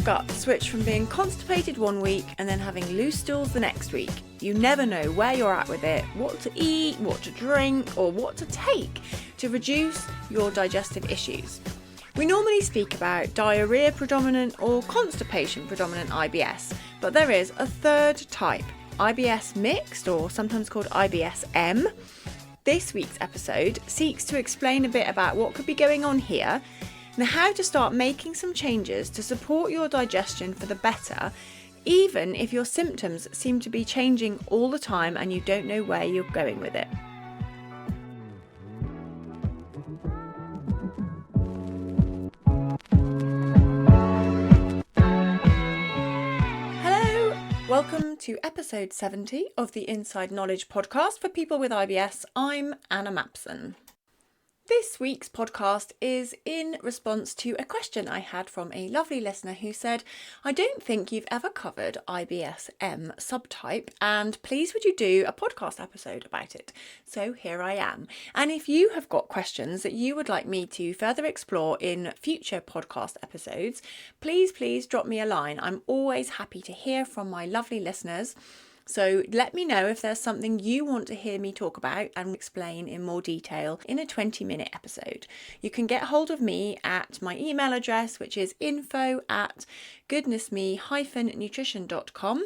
gut switch from being constipated one week and then having loose stools the next week. You never know where you're at with it, what to eat, what to drink, or what to take to reduce your digestive issues. We normally speak about diarrhoea predominant or constipation predominant IBS, but there is a third type, IBS mixed, or sometimes called IBS-M. This week's episode seeks to explain a bit about what could be going on here and how to start making some changes to support your digestion for the better, even if your symptoms seem to be changing all the time and you don't know where you're going with it. Hello, welcome to episode 70 of the Inside Knowledge podcast for people with IBS. I'm Anna Mapson. This week's podcast is in response to a question I had from a lovely listener who said, I don't think you've ever covered IBS-M subtype, and please would you do a podcast episode about it? So here I am. And if you have got questions that you would like me to further explore in future podcast episodes, please drop me a line. I'm always happy to hear from my lovely listeners. So let me know if there's something you want to hear me talk about and explain in more detail in a 20-minute episode. You can get hold of me at my email address, which is info@goodnessme-nutrition.com,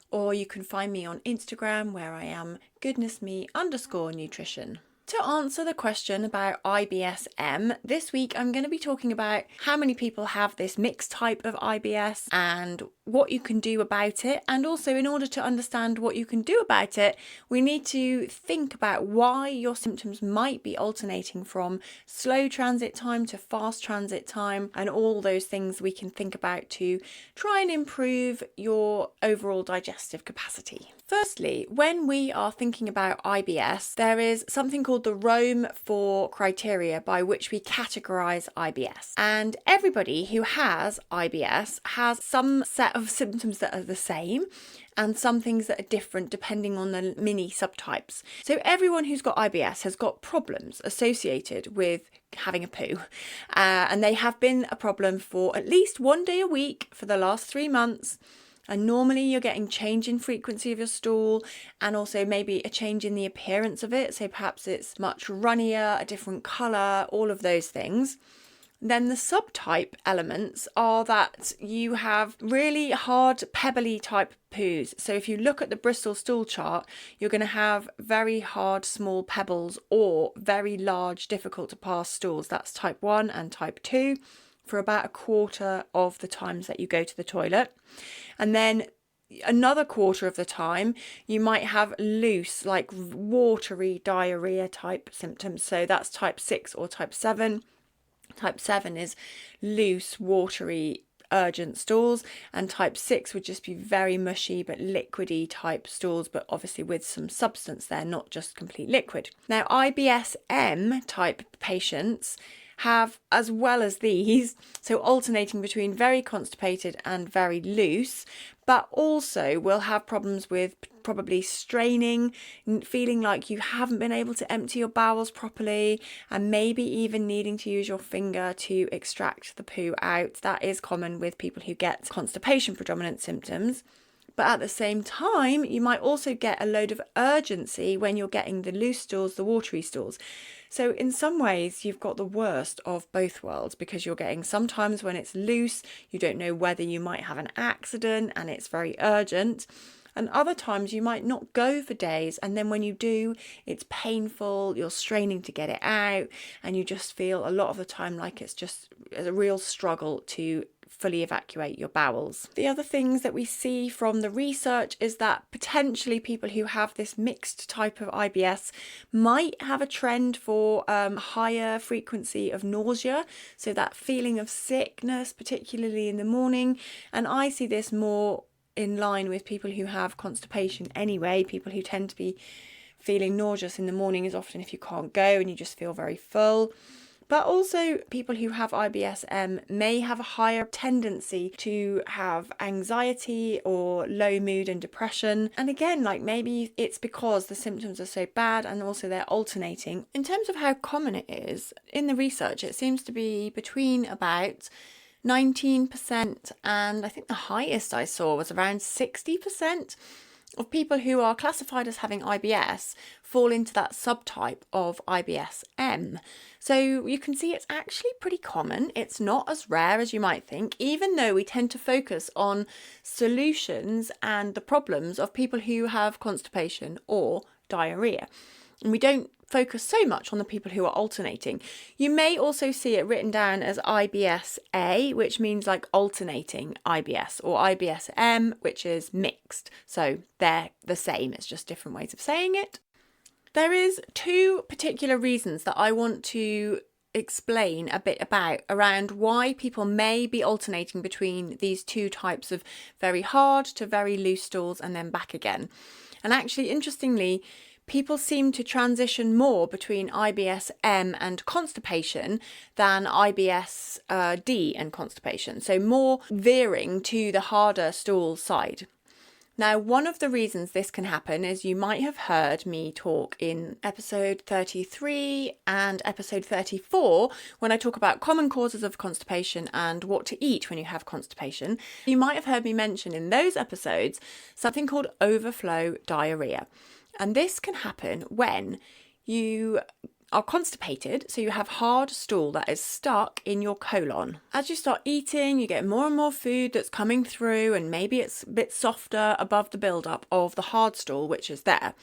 or you can find me on Instagram where I am goodnessme_nutrition. To answer the question about IBS-M, this week I'm going to be talking about how many people have this mixed type of IBS and what you can do about it. And also, in order to understand what you can do about it, we need to think about why your symptoms might be alternating from slow transit time to fast transit time, and all those things we can think about to try and improve your overall digestive capacity. Firstly, when we are thinking about IBS, there is something called the Rome 4 criteria by which we categorize IBS. And everybody who has IBS has some set of symptoms that are the same and some things that are different depending on the mini subtypes. So everyone who's got IBS has got problems associated with having a poo. And they have been a problem for at least one day a week for the last 3 months. And normally you're getting change in frequency of your stool and also maybe a change in the appearance of it. So perhaps it's much runnier, a different colour, all of those things. Then the subtype elements are that you have really hard, pebbly type poos. So if you look at the Bristol stool chart, you're going to have very hard, small pebbles or very large, difficult to pass stools. That's type 1 and type 2. For about a quarter of the times that you go to the toilet. And then another quarter of the time, you might have loose, like watery diarrhea type symptoms. So that's type 6 or type 7. Type 7 is loose, watery, urgent stools, and type 6 would just be very mushy but liquidy type stools, but obviously with some substance there, not just complete liquid. Now, IBS-M type patients have, as well as these, so alternating between very constipated and very loose, but also will have problems with probably straining, feeling like you haven't been able to empty your bowels properly, and maybe even needing to use your finger to extract the poo out. That is common with people who get constipation predominant symptoms. But at the same time, you might also get a load of urgency when you're getting the loose stools, the watery stools. So in some ways, you've got the worst of both worlds, because you're getting sometimes when it's loose, you don't know whether you might have an accident and it's very urgent. And other times you might not go for days, and then when you do, it's painful, you're straining to get it out, and you just feel a lot of the time like it's just a real struggle to fully evacuate your bowels. The other things that we see from the research is that potentially people who have this mixed type of IBS might have a trend for higher frequency of nausea, so that feeling of sickness, particularly in the morning. And I see this more in line with people who have constipation anyway. People who tend to be feeling nauseous in the morning is often if you can't go and you just feel very full. But also people who have IBS-M may have a higher tendency to have anxiety or low mood and depression. And again, like maybe it's because the symptoms are so bad and also they're alternating. In terms of how common it is, in the research, it seems to be between about 19%, and I think the highest I saw was around 60% of people who are classified as having IBS fall into that subtype of IBS-M. So you can see it's actually pretty common. It's not as rare as you might think, even though we tend to focus on solutions and the problems of people who have constipation or diarrhoea. And we don't focus so much on the people who are alternating. You may also see it written down as IBS-A, which means like alternating IBS, or IBS-M, which is mixed. So they're the same, it's just different ways of saying it. There is two particular reasons that I want to explain a bit about around why people may be alternating between these two types of very hard to very loose stools and then back again. And actually, interestingly, people seem to transition more between IBS-M and constipation than IBS-D and constipation, so more veering to the harder stool side. Now, one of the reasons this can happen is you might have heard me talk in episode 33 and episode 34 when I talk about common causes of constipation and what to eat when you have constipation. You might have heard me mention in those episodes something called overflow diarrhoea. And this can happen when you are constipated, so you have hard stool that is stuck in your colon. As you start eating, you get more and more food that's coming through, and maybe it's a bit softer above the buildup of the hard stool, which is there.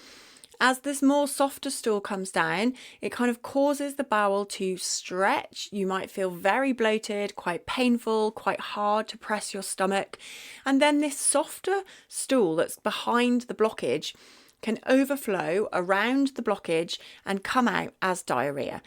As this more softer stool comes down, it kind of causes the bowel to stretch. You might feel very bloated, quite painful, quite hard to press your stomach. And then this softer stool that's behind the blockage can overflow around the blockage and come out as diarrhea.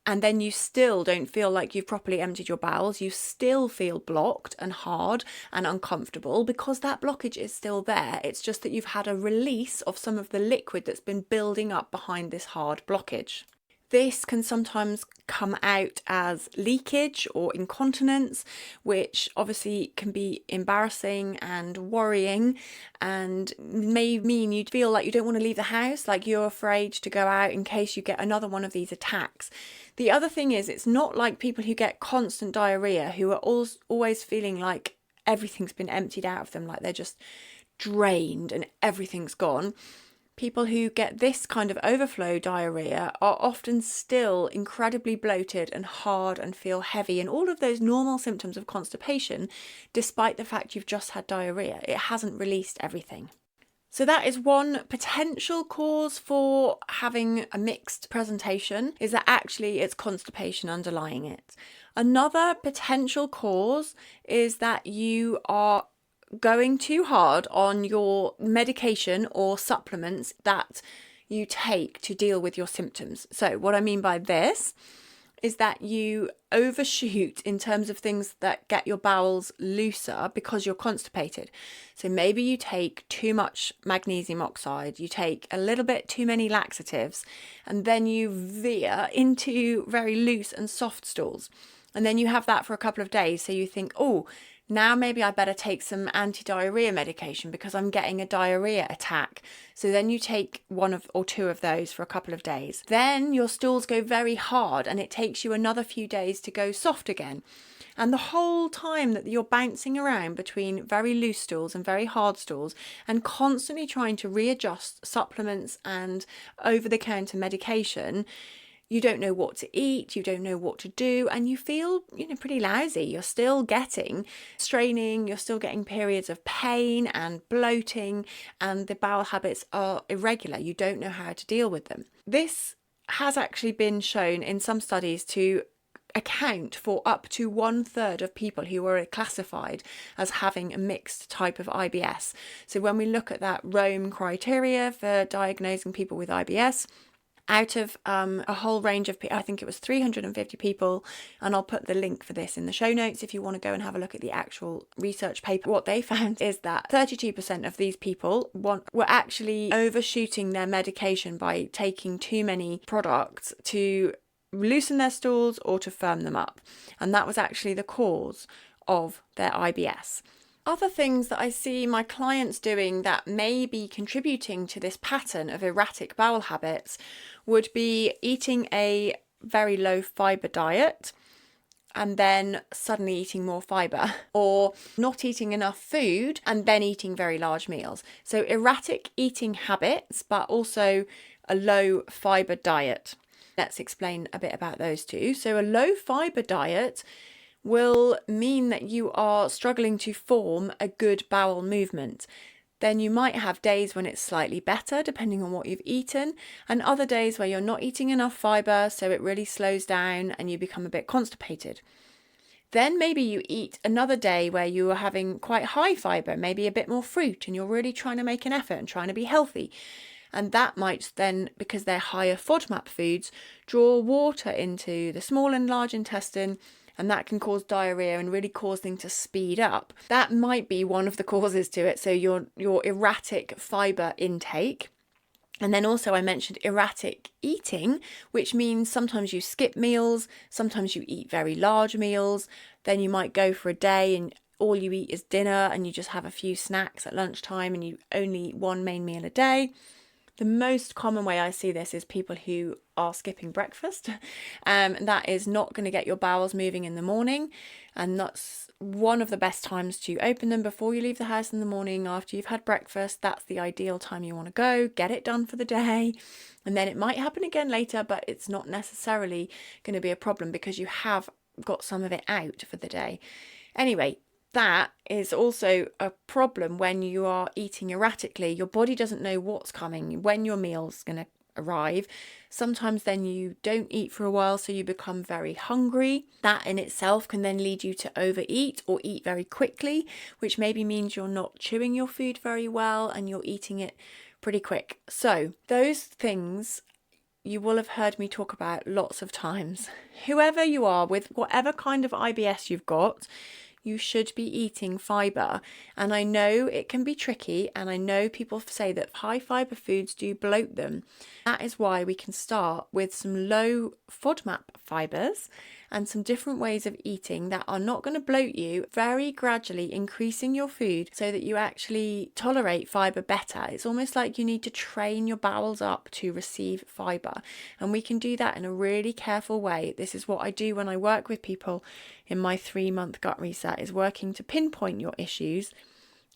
And then you still don't feel like you've properly emptied your bowels. You still feel blocked and hard and uncomfortable because that blockage is still there. It's just that you've had a release of some of the liquid that's been building up behind this hard blockage. This can sometimes come out as leakage or incontinence, which obviously can be embarrassing and worrying, and may mean you feel like you don't want to leave the house, like you're afraid to go out in case you get another one of these attacks. The other thing is, it's not like people who get constant diarrhea who are always feeling like everything's been emptied out of them, like they're just drained and everything's gone. People who get this kind of overflow diarrhea are often still incredibly bloated and hard and feel heavy and all of those normal symptoms of constipation, despite the fact you've just had diarrhea. It hasn't released everything. So that is one potential cause for having a mixed presentation, is that actually it's constipation underlying it. Another potential cause is that you are going too hard on your medication or supplements that you take to deal with your symptoms. So what I mean by this is that you overshoot in terms of things that get your bowels looser because you're constipated. So maybe you take too much magnesium oxide, you take a little bit too many laxatives, and then you veer into very loose and soft stools. And then you have that for a couple of days. So you think, oh, now maybe I better take some anti-diarrhea medication because I'm getting a diarrhea attack. So then you take one or two of those for a couple of days. Then your stools go very hard and it takes you another few days to go soft again. And the whole time that you're bouncing around between very loose stools and very hard stools and constantly trying to readjust supplements and over-the-counter medication, you don't know what to eat, you don't know what to do, and you feel, pretty lousy. You're still getting straining, you're still getting periods of pain and bloating, and the bowel habits are irregular. You don't know how to deal with them. This has actually been shown in some studies to account for up to 1/3 of people who are classified as having a mixed type of IBS. So when we look at that Rome criteria for diagnosing people with IBS, out of a whole range of people, I think it was 350 people, and I'll put the link for this in the show notes if you want to go and have a look at the actual research paper. What they found is that 32% of these people were actually overshooting their medication by taking too many products to loosen their stools or to firm them up, and that was actually the cause of their IBS. Other things that I see my clients doing that may be contributing to this pattern of erratic bowel habits would be eating a very low fibre diet, and then suddenly eating more fiber, or not eating enough food and then eating very large meals. So erratic eating habits, but also a low fiber diet. Let's explain a bit about those two. So a low fiber diet will mean that you are struggling to form a good bowel movement. Then you might have days when it's slightly better, depending on what you've eaten, and other days where you're not eating enough fibre, so it really slows down and you become a bit constipated. Then maybe you eat another day where you are having quite high fibre, maybe a bit more fruit, and you're really trying to make an effort and trying to be healthy. And that might then, because they're higher FODMAP foods, draw water into the small and large intestine, and that can cause diarrhea and really cause things to speed up. That might be one of the causes to it. So your erratic fibre intake. And then also I mentioned erratic eating, which means sometimes you skip meals, sometimes you eat very large meals, then you might go for a day and all you eat is dinner and you just have a few snacks at lunchtime and you only eat one main meal a day. The most common way I see this is people who are skipping breakfast. That is not going to get your bowels moving in the morning. And that's one of the best times to open them before you leave the house in the morning after you've had breakfast. That's the ideal time you want to go, get it done for the day. And then it might happen again later, but it's not necessarily going to be a problem because you have got some of it out for the day. Anyway, that is also a problem when you are eating erratically. Your body doesn't know what's coming, when your meal's going to arrive. Sometimes then you don't eat for a while, so you become very hungry. That in itself can then lead you to overeat or eat very quickly, which maybe means you're not chewing your food very well and you're eating it pretty quick. So those things you will have heard me talk about lots of times. Whoever you are, with whatever kind of IBS you've got, you should be eating fibre. And I know it can be tricky, and I know people say that high fibre foods do bloat them. That is why we can start with some low FODMAP fibres and some different ways of eating that are not going to bloat you, very gradually increasing your food so that you actually tolerate fibre better. It's almost like you need to train your bowels up to receive fibre, and we can do that in a really careful way. This is what I do when I work with people in my 3-month gut reset, is working to pinpoint your issues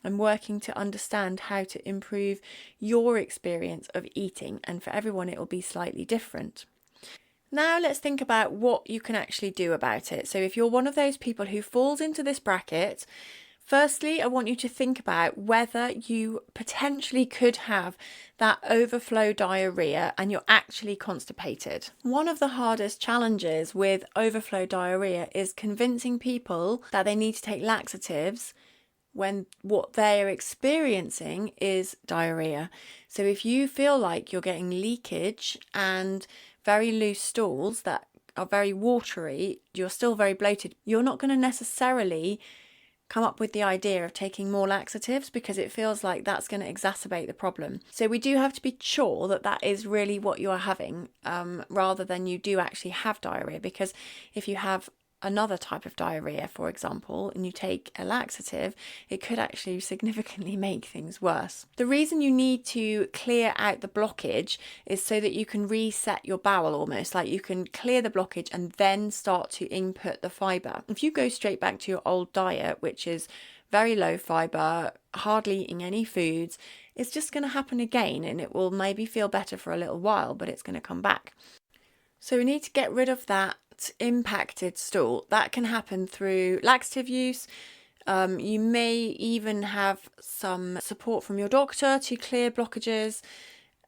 and working to understand how to improve your experience of eating, and for everyone it will be slightly different. Now let's think about what you can actually do about it. So if you're one of those people who falls into this bracket, firstly, I want you to think about whether you potentially could have that overflow diarrhea and you're actually constipated. One of the hardest challenges with overflow diarrhea is convincing people that they need to take laxatives when what they're experiencing is diarrhea. So if you feel like you're getting leakage and very loose stools that are very watery, you're still very bloated, you're not going to necessarily come up with the idea of taking more laxatives because it feels like that's going to exacerbate the problem. So we do have to be sure that that is really what you are having, rather than you do actually have diarrhea. Because if you have another type of diarrhea, for example, and you take a laxative, it could actually significantly make things worse. The reason you need to clear out the blockage is so that you can reset your bowel, almost like you can clear the blockage and then start to input the fibre. If you go straight back to your old diet, which is very low fibre, hardly eating any foods, it's just going to happen again, and it will maybe feel better for a little while, but it's going to come back. So we need to get rid of that impacted stool. That can happen through laxative use. You may even have some support from your doctor to clear blockages.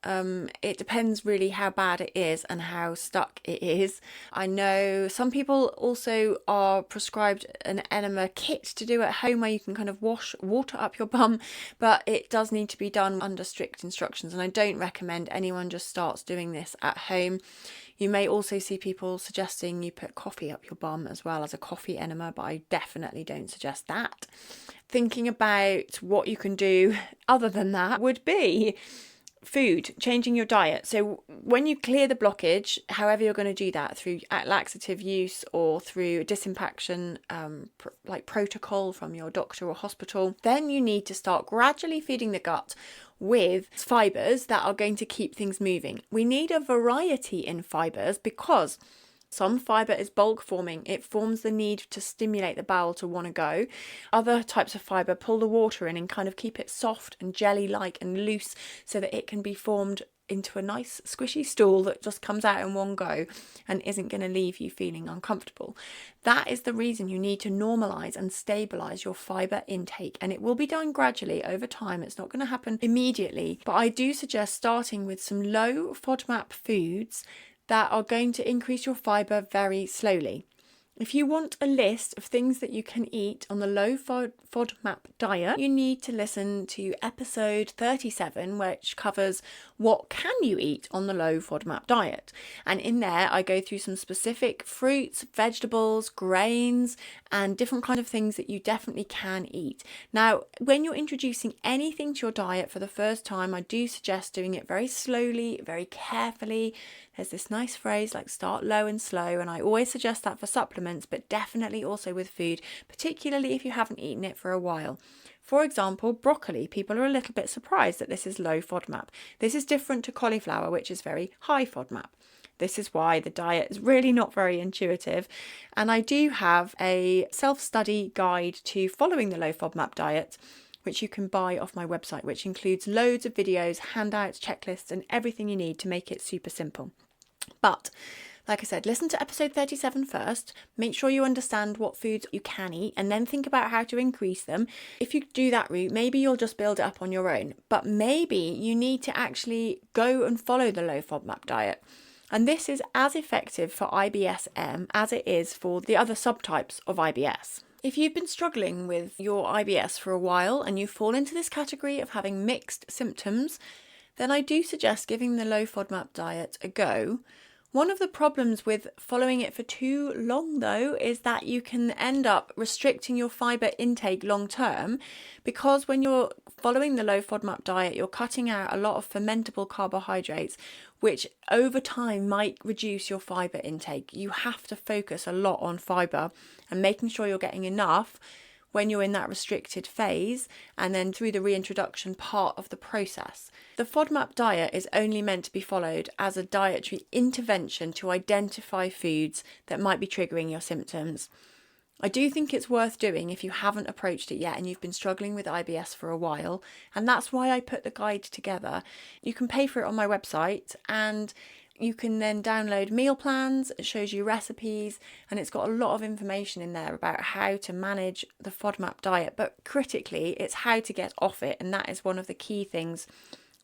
It depends really how bad it is and how stuck it is. I know some people also are prescribed an enema kit to do at home where you can kind of wash water up your bum, but it does need to be done under strict instructions, and I don't recommend anyone just starts doing this at home. You may also see people suggesting you put coffee up your bum as well as a coffee enema, but I definitely don't suggest that. Thinking about what you can do other than that would be food, changing your diet. So when you clear the blockage, however you're going to do that, through laxative use or through disimpaction protocol from your doctor or hospital, then you need to start gradually feeding the gut with fibres that are going to keep things moving. We need a variety in fibres because Some fibre is bulk forming. It forms the need to stimulate the bowel to want to go. Other types of fibre pull the water in and kind of keep it soft and jelly-like and loose so that it can be formed into a nice squishy stool that just comes out in one go and isn't going to leave you feeling uncomfortable. That is the reason you need to normalise and stabilise your fibre intake, and it will be done gradually over time. It's not going to happen immediately, but I do suggest starting with some low FODMAP foods that are going to increase your fibre very slowly. If you want a list of things that you can eat on the low FODMAP diet, you need to listen to episode 37, which covers what can you eat on the low FODMAP diet. And in there, I go through some specific fruits, vegetables, grains, and different kind of things that you definitely can eat. Now, when you're introducing anything to your diet for the first time, I do suggest doing it very slowly, very carefully. There's this nice phrase like start low and slow, and I always suggest that for supplements, but definitely also with food, particularly if you haven't eaten it for a while. For example, broccoli. People are a little bit surprised that this is low FODMAP. This is different to cauliflower, which is very high FODMAP. This is why the diet is really not very intuitive. And I do have a self-study guide to following the low FODMAP diet, which you can buy off my website, which includes loads of videos, handouts, checklists, and everything you need to make it super simple. But like I said, listen to episode 37 first, make sure you understand what foods you can eat, and then think about how to increase them. If you do that route, maybe you'll just build it up on your own, but maybe you need to actually go and follow the low FODMAP diet. And this is as effective for IBS-M as it is for the other subtypes of IBS. If you've been struggling with your IBS for a while and you fall into this category of having mixed symptoms, then I do suggest giving the low FODMAP diet a go. One of the problems with following it for too long, though, is that you can end up restricting your fibre intake long term, because when you're following the low FODMAP diet, you're cutting out a lot of fermentable carbohydrates, which over time might reduce your fibre intake. You have to focus a lot on fibre and making sure you're getting enough when you're in that restricted phase, and then through the reintroduction part of the process. The FODMAP diet is only meant to be followed as a dietary intervention to identify foods that might be triggering your symptoms. I do think it's worth doing if you haven't approached it yet and you've been struggling with IBS for a while, and that's why I put the guide together. You can pay for it on my website, and you can then download meal plans. It shows you recipes, and it's got a lot of information in there about how to manage the FODMAP diet, but critically it's how to get off it, and that is one of the key things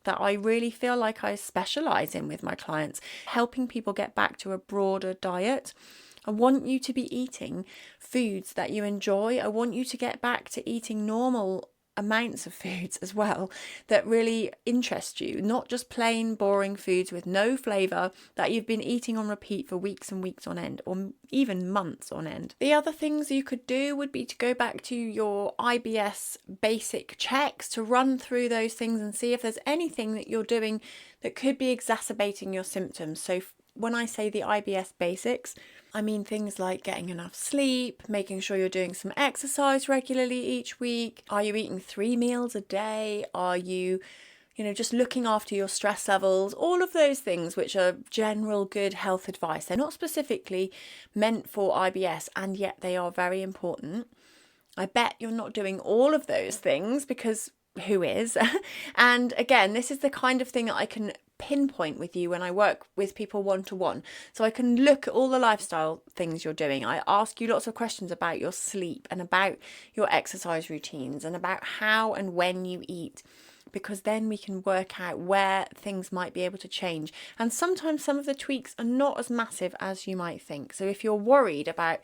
that I really feel like I specialise in with my clients, helping people get back to a broader diet. I want you to be eating foods that you enjoy. I want you to get back to eating normal amounts of foods as well that really interest you, not just plain boring foods with no flavour that you've been eating on repeat for weeks and weeks on end, or even months on end. The other things you could do would be to go back to your IBS basic checks, to run through those things and see if there's anything that you're doing that could be exacerbating your symptoms. So when I say the IBS basics, I mean things like getting enough sleep, making sure you're doing some exercise regularly each week. Are you eating 3 meals a day? Are you just looking after your stress levels? All of those things which are general good health advice. They're not specifically meant for IBS, and yet they are very important. I bet you're not doing all of those things, because who is? And again, this is the kind of thing that I can pinpoint with you when I work with people one-to-one. So I can look at all the lifestyle things you're doing. I ask you lots of questions about your sleep and about your exercise routines and about how and when you eat, because then we can work out where things might be able to change. And sometimes some of the tweaks are not as massive as you might think. So if you're worried about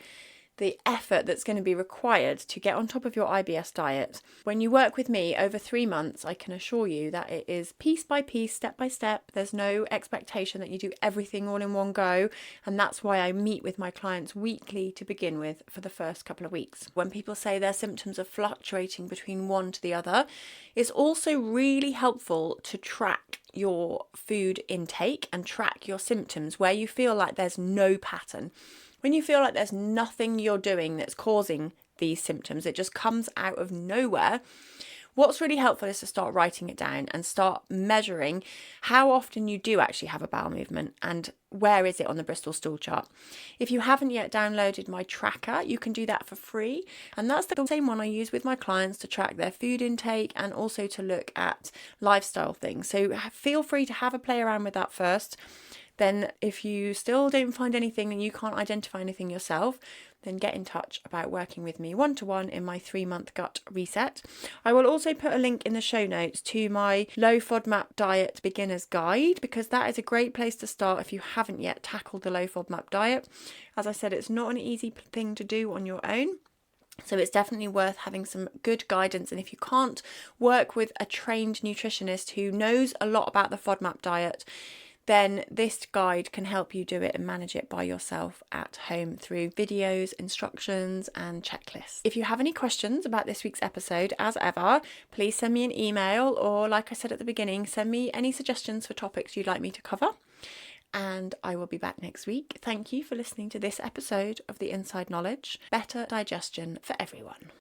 the effort that's going to be required to get on top of your IBS diet, when you work with me over 3 months, I can assure you that it is piece by piece, step by step. There's no expectation that you do everything all in one go, and that's why I meet with my clients weekly to begin with for the first couple of weeks. When people say their symptoms are fluctuating between one to the other, it's also really helpful to track your food intake and track your symptoms where you feel like there's no pattern. When you feel like there's nothing you're doing that's causing these symptoms, it just comes out of nowhere. What's really helpful is to start writing it down and start measuring how often you do actually have a bowel movement and where is it on the Bristol stool chart. If you haven't yet downloaded my tracker, you can do that for free. And that's the same one I use with my clients to track their food intake and also to look at lifestyle things. So feel free to have a play around with that first. Then if you still don't find anything and you can't identify anything yourself, then get in touch about working with me one-to-one in my 3-month gut reset. I will also put a link in the show notes to my low FODMAP diet beginner's guide, because that is a great place to start if you haven't yet tackled the low FODMAP diet. As I said, it's not an easy thing to do on your own. So it's definitely worth having some good guidance. And if you can't work with a trained nutritionist who knows a lot about the FODMAP diet, then this guide can help you do it and manage it by yourself at home through videos, instructions and checklists. If you have any questions about this week's episode, as ever, please send me an email, or like I said at the beginning, send me any suggestions for topics you'd like me to cover. And I will be back next week. Thank you for listening to this episode of The Inside Knowledge. Better digestion for everyone.